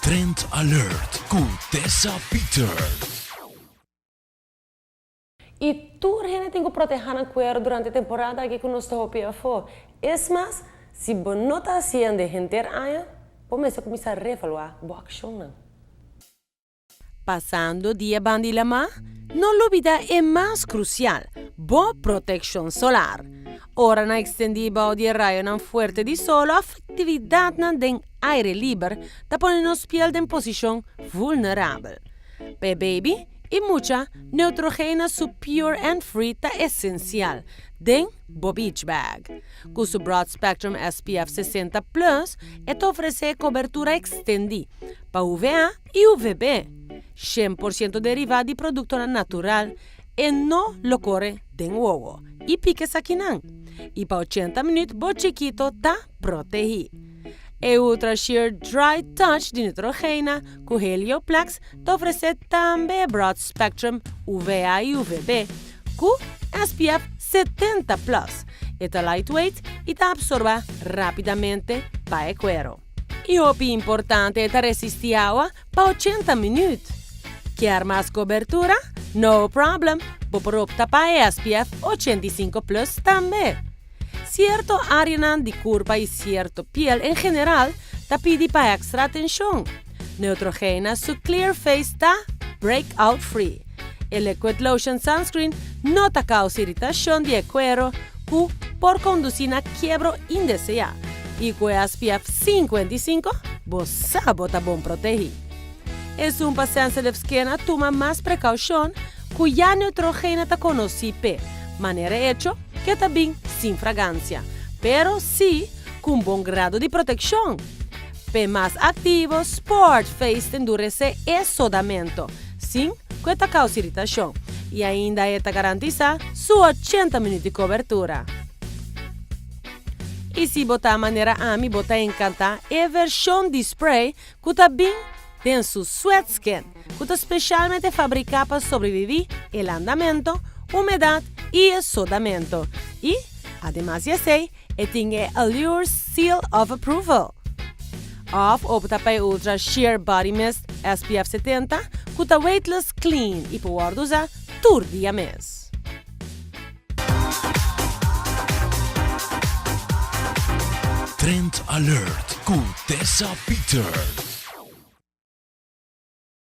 Trend Alert con Tessa Peters. E tu gente tem que proteger o cuero durante a temporada que nós estamos for. Es más, se você não está haciendo de gente aí, você começa a reevaluar a ação. Passando o dia bandilama, não olvida é mais crucial, boa proteção solar. Ora na extendida de raio não forte de solo, a atividade den aire livre da põe nos piel em posição vulnerável. Pe baby, e mucha neutrogena su pure and free ta essencial, den bo beach bag. Com su broad spectrum SPF 60+, et ofrece cobertura extendida para UVA e UVB, 100% derivado de produto natural e não lo corre den uovo, e pique saquinan. E para 80 minutos, bo chiquito tá protegido. E Ultra Sheer Dry Touch de nitrogena com Helioplex te oferece também Broad Spectrum UVA e UVB com SPF 70+. Está lightweight e te absorbe rapidamente para o cuero. E o importante é resistir água para 80 minutos. Quer mais cobertura? No problem, vou optar para SPF 85+ também. Cierto área de curva y cierto piel en general te pide para extra atención. Neutrogena su Clear Face está breakout free. El Liquid Lotion Sunscreen no te causa irritación de cuero por conducir a quiebro indeseado. Y con SPF 55, vos sabes que bon protegido. Es un paciente de skin toma más precaución cuya neutrogena te conoce manera hecho que también sin fragancia, pero sí con buen grado de protección. P más activo, Sport Face te endurece e sodamento, sin que te cause irritación, y ainda te garantiza su 80 minutos de cobertura. Y si bota manera a mí bota encanta e versión de spray que también tiene su sweat skin, que especialmente fabrica para sobrevivir el andamento, humedad y sodamento. Y además de eso, tiene Allure Seal of Approval. Opta para Ultra Sheer Body Mist SPF 70, que está weightless clean y puede usar todo día mes. Trend Alert con Tessa Peters.